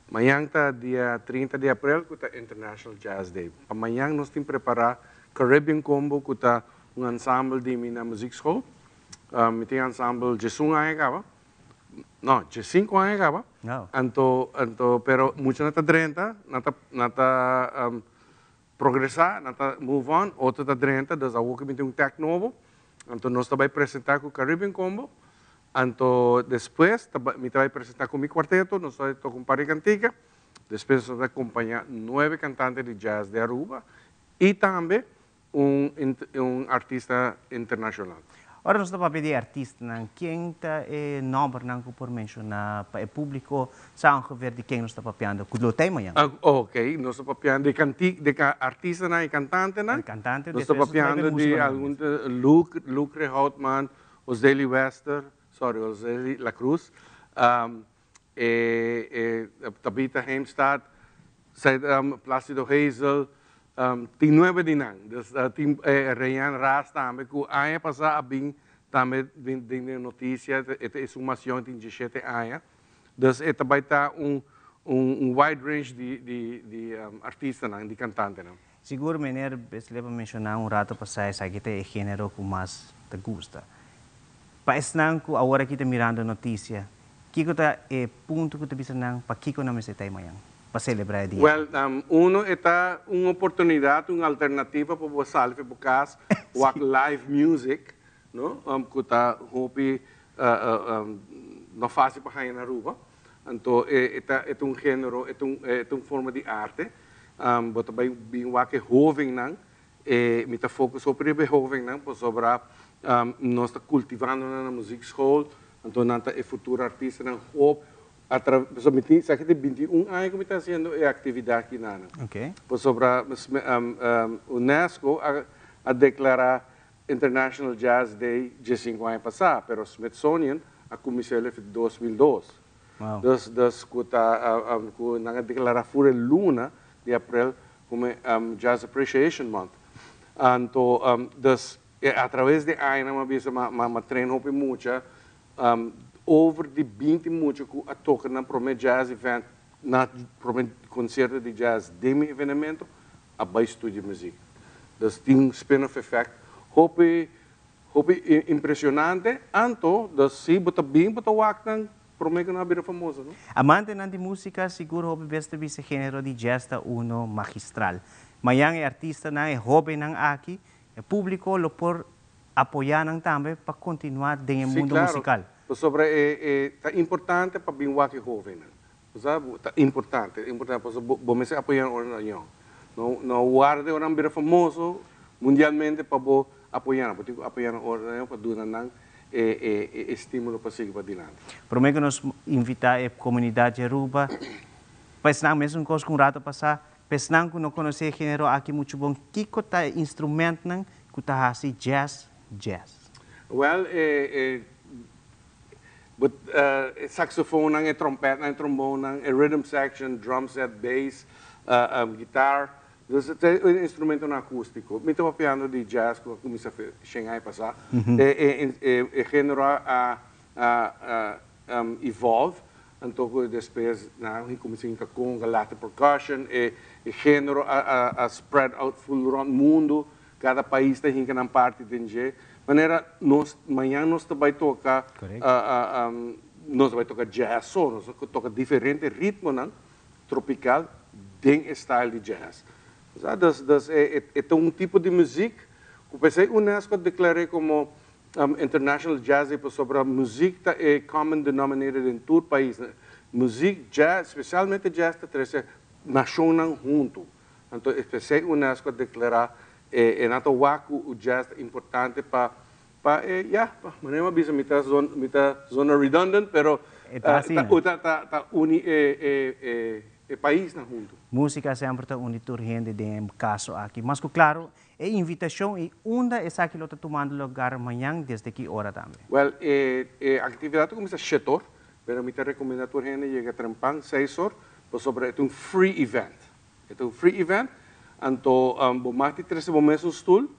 Amanhã está dia 30 de abril, que é International Jazz Day. Amanhã nós temos que preparar Caribbean Combo, que é ensemble de minha musikschool. Tem ensemble de 1 ano, não, de 5 anos. No. Pero mucho nata 30, nata progressar, nata move on, outro nata 30, dus a ook met tech novo. Nós também apresentar com o Caribbean Combo. Depois, me vai apresentar com o meu quarteto, nós estou com Pari Cantica. Depois, nós vamos acompanhar 9 cantantes de jazz de Aruba e também artista internacional. Ora, nós estamos a pedir artista, quem está nome que por mencionar para o público, sabe ver de quem nós estamos papiando, que lo tem amanhã. Ok, nós estamos papiando de artista e cantante, nós estamos papiando de algum Lucre Houtman, Oseli Wester, Oseli La Cruz, Tabitha Heemstad, Plácido Hazel, tem 9 de nang, dus tem Ryan Ras também, que ano passado abin também de notícia, esta exumação tem 17 anos, dus também tá wide range de artista nang, de cantante nang. Seguro, menino, se leva mencionar rato passado, sabe que é gênero que mais te gusta. Para esse que agora que está mirando notícia, que é ponto que te bisa nang, para que não me se tem amanhã? Para celebrar o dia? Well, uno está uma oportunidade, uma alternativa para você sair para casa, live music, não? Que está hopi não fácil para ganhar na Aruba. Então, é um gênero, é uma forma de arte. Bota bem que jovem não, me tá foco sobre o jovem não, por sobre nós está cultivando na música escola. Então, nós é futuro artista não, através de 21 anos que me está fazendo atividade aqui na. Okay. Por sobre UNESCO a declarar International Jazz Day de 5 anos passado, pero Smithsonian a começou em 2002. Wow. Das que nang declarar fora luna de abril como Jazz Appreciation Month. Então, através de anos uma vez ma treino muito, over de 20 muito que a toca na primeiro jazz event, na primeiro concerto de jazz de meu evento, a vai estudar música. Das tem spin-off effect. Hope impressionante, anto das se bota bem bota waknang prometo que não é famoso, não? Amante de música, seguro hope beste esse gênero de jazz ta uno magistral. Mayang é artista na é hobby nang aqui, é público lo por apoiar nang também para continuar dentro do mundo musical. Sobre é importante para bem waki jovem, sabe? Tá importante, para bom se apoiar não guarda orang bira famoso mundialmente para bo apoiar, porque apoiar orang para durar nang estímulo para seguir para adiante. Prometo que nos invitar a comunidade Aruba, pensar mesmo coisa com rato passar, pensar que não conhecer gênero aqui muito bom, que tá instrumento nang que tá assim jazz. Well, but saxophone nang, trompete nang, trombone nang, rhythm section, drum set, bass, guitar. É um instrumento acústico. Me estava piano de jazz, que comecei a chegar e passar. É gênero evolve. Então, depois, comecei com a Latin percussion. É gênero a spread out full around mundo. Cada país tem uma parte de gente. Maneira, amanhã nós também tocar, nós vai tocar jazz só. Nós toca diferente ritmo, tropical, tem style de jazz. É um tipo de música que pensei UNESCO declarou como International Jazz Day sobre a música é common denominator em todo o país. Música, jazz, especialmente jazz, está nacional junto. Então, pensei UNESCO declarar o jazz é importante para maneira bisa mita zona redundant, pero é país na junto. Música sempre está unindo gente de caso aqui. Mas claro, é invitação e onde é essa que está tomando lugar amanhã desde que hora também? Well, a atividade começa às 7 horas, pero me recomendo a gente chega a trampar 6 horas, sobre um free event. É um free event, então bomate 3 momentos no stool,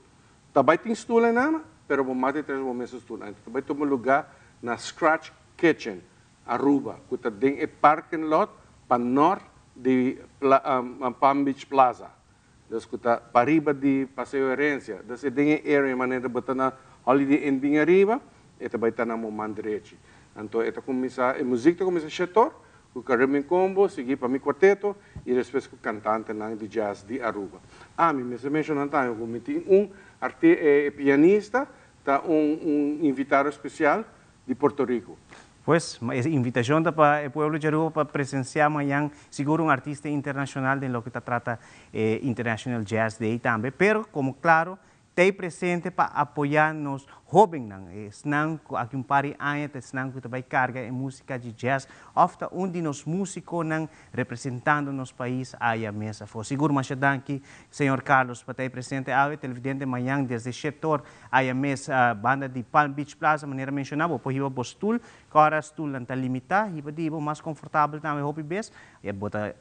também tem stool em nada, pero bomate 3 momentos no stool. Então também toma lugar na Scratch Kitchen, Aruba, que tem um parking lot para norte de Palm Beach Plaza. Dus para arriba de Passeio Herência. Dus tem area maneira botar na Holiday Inn bem arriba, e também está na momento direito. Então, a música começa a setor, com o Carmen Combo, seguir para meu quarteto, e depois com o cantante de jazz de Aruba. Me mencionou também que pianista, tá invitado especial de Porto Rico. Pues, invitação para o povo de Aruba para presenciar amanhã, seguro artista internacional de lo que trata International Jazz Day também, pero como claro, tem presente para apoiar nos jovens, senão aqui pari anos, senão que também carga em música de jazz, ofta de nos músicos representando nos país aí a mesa. For seguro mas danke, senhor Carlos, para ter presente a televidente amanhã desde o setor aí a mesa banda de Palm Beach Plaza, maneira mencionava, por hiba postul, agora stool não está limitado, hiba de mais confortável também, hope best, e bota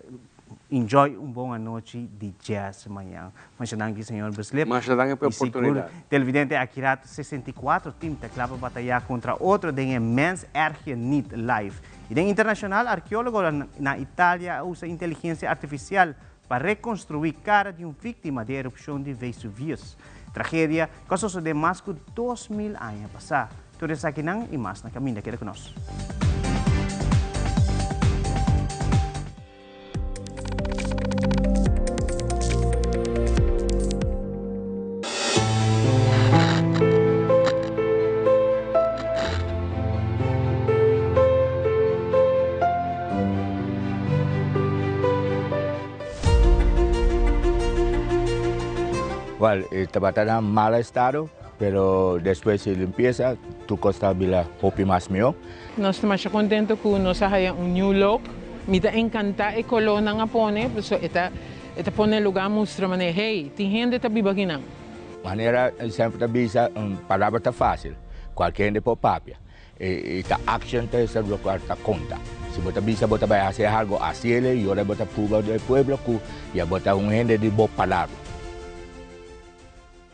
enjoy boa noite de jazz amanhã. Mas danke, senhor Beslep. Mas danke pela oportunidade. Televidente Akirato 64, time teclava batalhar contra outro de Men's Erge Niet Live. E de internacional, arqueólogo na Itália usa inteligência artificial para reconstruir cara de uma vítima de erupção de Vesuvius. Tragédia que sucedeu mais de 2000 anos passados. Tudo isso aqui não e mais na caminho que conosco. Well, estaba en mal estado, pero después de limpieza, tu costa bila hopi más mío. Nós estamos contentos que nós haya new look. Me encanta a color na pone, so esta pone lugar mostra mané, hey, tem gente tá biba aqui não. Maneira sempre bisa palavra tá fácil. Qualquer gente pode papia. E ta action tá essa do quarta conta. Se bota bisa bota vai fazer algo assim ele e ora bota puba do pueblo ku e bota gente de boa palavra.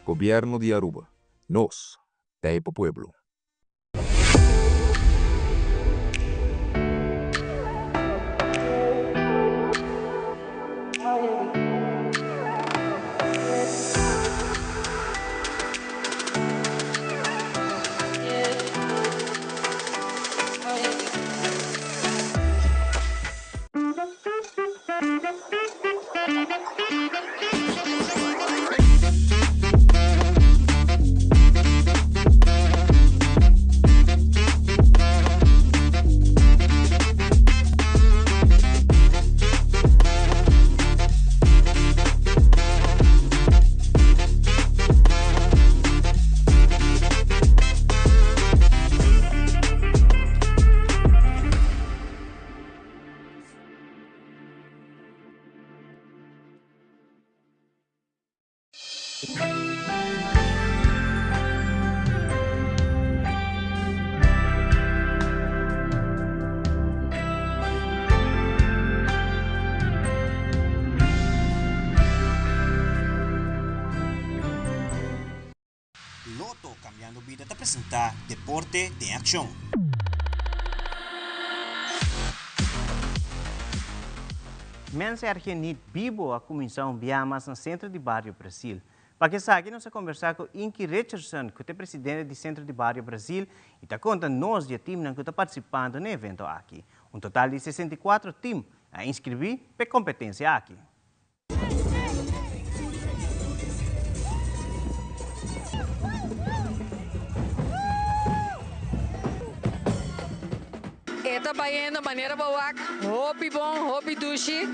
Gobierno de Aruba. Nos, Taipo Pueblo. Loto Cambiando Vida te presenta Deporte de Acción. Mense Argenit Bibo a começar viamas no centro de Barrio Brasil. Para que sabe, nós vamos conversar com Inky Richardson, que é presidente do Centro de Barrio Brasil, e está contando nós de time que está participando no evento aqui. Um total de 64 times a inscrever para competência aqui. Esta baiana maneira bawak, hopi bom, hopi dushi.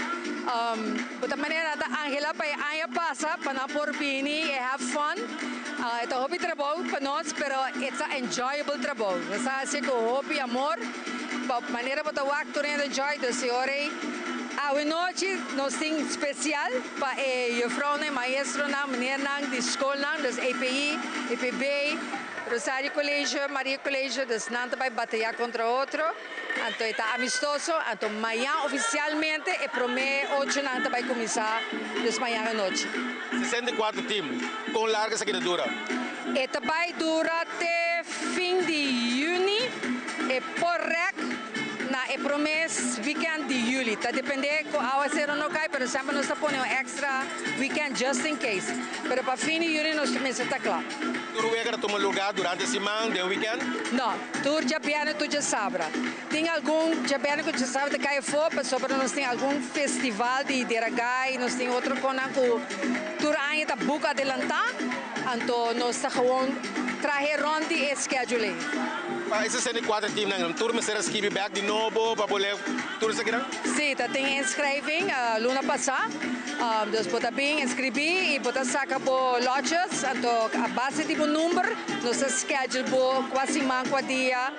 Buta maneira da Angela pa aya passa para por bini e have fun. Esta hopi trabalho para nós, pero it's a enjoyable trabalho. Nasa assim que hopi amor, pa maneira buta wak turendo enjoy do senhore. A noite nós tem especial para juffrouw e maestro na meneer na de escola na, dus EPI, EPB, Rosário Colégio, Maria Colégio, dus nanta vai batalhar contra outro. Então está amistoso, então amanhã oficialmente e promete 8 nanta vai começar, dus amanhã à noite. 64 times, com larga essa dura? Esta vai durar até fim de junho e porrec na e promesse weekend de julho. Tá depender com a ser ou não cai, mas sempre nós põe um extra weekend just in case. Mas para fim de julho nós começamos a claro. Tu vai tomar lugar durante a semana de weekend? Não, tu já piano tu já sabe. Tem algum já piano que já sabe de cair fora, mas sobre nós tem algum festival de Deragai, nós tem outro com tu ainda tá book adelantar, então nós tá gewoon trazer ronde e schedule. Esses 64 times, não turma será skip back de novo para poder tudo isso aqui não? Sim, tá tem inscreving luna passada, nós bota bem inscrever e bota saca por lojas, então a base de número, nós schedule por quase manco dia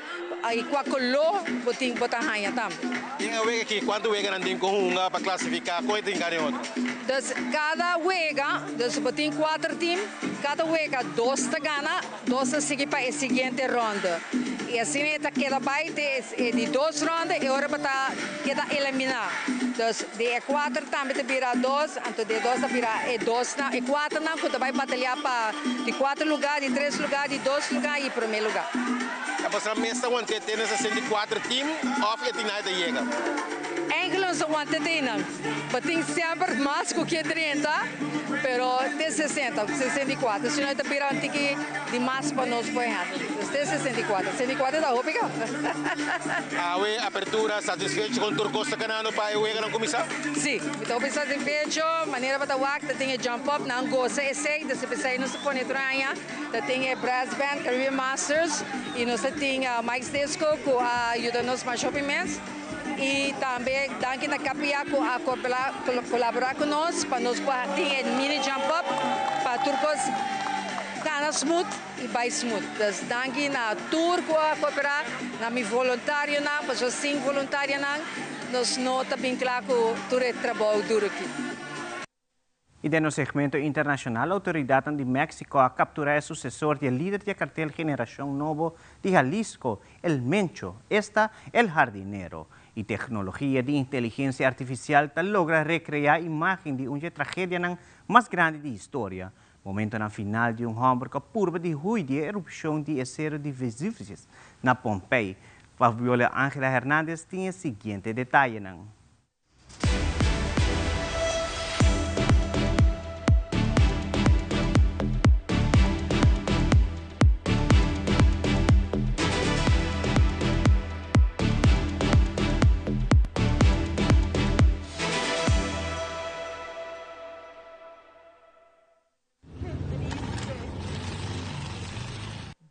e qual color botin bota raia também. E a wega aqui quanto wega não tem com uma para classificar, qual tem cada outro? Dus cada wega, dus botin 4 times, cada wega 2 te gana, 2 seguir para a seguinte ronda. E assim queda vai de 2 rondas e agora queda eliminar. Dus de 4 também vira 2, então de 2 vira 2 e 4 não, quando vai batalhar para de 4 lugares, de 3 lugares, de 2 lugares e primeiro lugar. A pessoa mesmo ontem tem 64 times, of het niet de chega. Eigenlijk zo ontem tem, mas tem sempre mais que 30, pero tem 60, 64. Se nós virar um tique de mais para nós ganhar, tem 64, 64 da Hópica. A apertura satisfeito com o Costa Canano para o não começar? Sim, então eu satisfeito, maneira para o acto tem jump up, não gosta esse, desse pensei não se põe tranha, tem brass band, Caribbean Masters e nós tem Mike Stesco que ajuda nos mais shopping. E também danke na Capia por colaborar conosco para nos partir em mini jump up para turcos na smooth e by smooth. Dus danke na tour a cooperar, na mi voluntário na, para sim voluntário na, nos nota bem claro que o trabalho duro aqui. E no segmento internacional, a autoridade de México a capturado o sucessor do líder do cartel Generación Novo de Jalisco, El Mencho, El Jardinero. E tecnologia de inteligência artificial logra recriar a imagem de uma tragédia mais grande da história. Momento na final de Hamburgo purba de rui de erupção de acero de Vesúvios na Pompeia. Fabiola Ángela Hernández tinha o seguinte detalhe.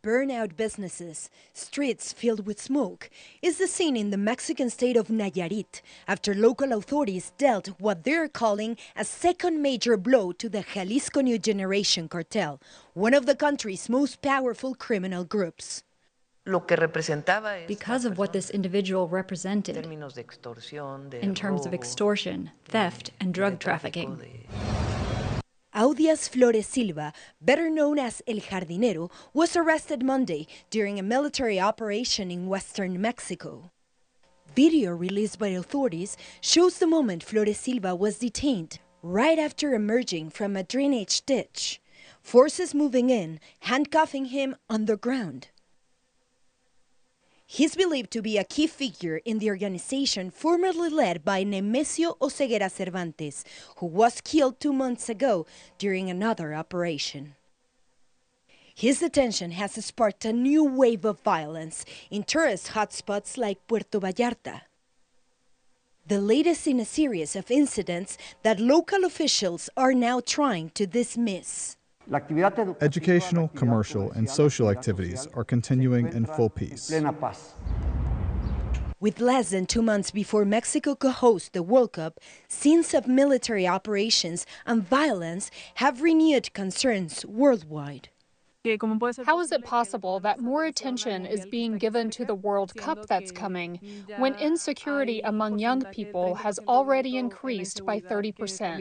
Burnout businesses, streets filled with smoke, is the scene in the Mexican state of Nayarit after local authorities dealt what they're calling a second major blow to the Jalisco New Generation cartel, one of the country's most powerful criminal groups. Because of what this individual represented in terms of extortion, theft, and drug trafficking. Audias Flores Silva, better known as El Jardinero, was arrested Monday during a military operation in western Mexico. Video released by authorities shows the moment Flores Silva was detained right after emerging from a drainage ditch. Forces moving in, handcuffing him on the ground. He's believed to be a key figure in the organization formerly led by Nemesio Oseguera Cervantes, who was killed 2 months ago during another operation. His detention has sparked a new wave of violence in tourist hotspots like Puerto Vallarta. The latest in a series of incidents that local officials are now trying to dismiss. Educational, commercial, and social activities are continuing in full peace. With less than 2 months before Mexico could host the World Cup, scenes of military operations and violence have renewed concerns worldwide. How is it possible that more attention is being given to the World Cup that's coming when insecurity among young people has already increased by 30%?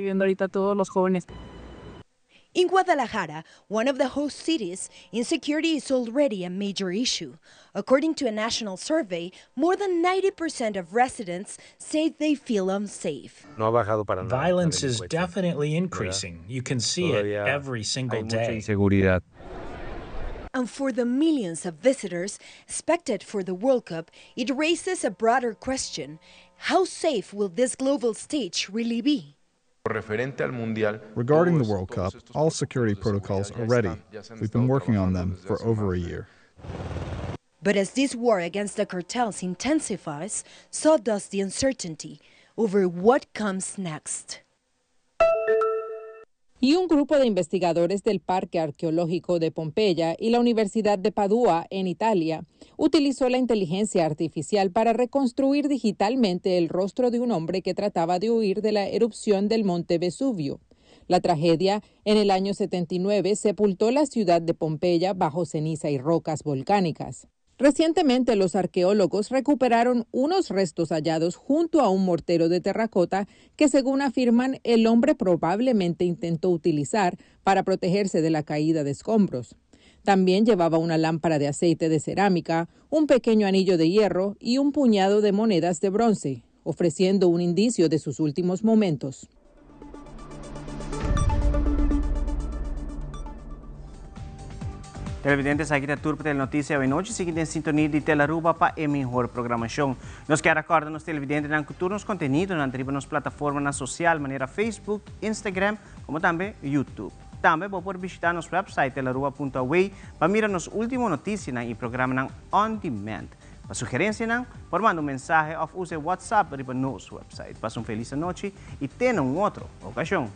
In Guadalajara, one of the host cities, insecurity is already a major issue. According to a national survey, more than 90% of residents say they feel unsafe. Violence is definitely increasing. You can see it every single day. And for the millions of visitors expected for the World Cup, it raises a broader question. How safe will this global stage really be? Regarding the World Cup, all security protocols are ready. We've been working on them for over a year. But as this war against the cartels intensifies, so does the uncertainty over what comes next. Y un grupo de investigadores del Parque Arqueológico de Pompeya y la Universidad de Padua, en Italia, utilizó la inteligencia artificial para reconstruir digitalmente el rostro de un hombre que trataba de huir de la erupción del monte Vesubio. La tragedia, en el año 79, sepultó la ciudad de Pompeya bajo ceniza y rocas volcánicas. Recientemente, los arqueólogos recuperaron unos restos hallados junto a un mortero de terracota que, según afirman, el hombre probablemente intentó utilizar para protegerse de la caída de escombros. También llevaba una lámpara de aceite de cerámica, un pequeño anillo de hierro y un puñado de monedas de bronce, ofreciendo un indicio de sus últimos momentos. Televidentes, aqui da Turpa da Notícia hoje noite, seguindo em sintonia de Telaruba para a melhor programação. Nós queremos acordar nos televidentes na cultura, nos conteúdos, na nas plataformas social, maneira Facebook, Instagram, como também YouTube. Também pode visitar nosso website telaruba.away para mirar nos últimas notícias e programa on demand. Para sugerência, pode mandar mensagem ou use WhatsApp para nosso website. Passe uma feliz noite e tenha outra ocasião.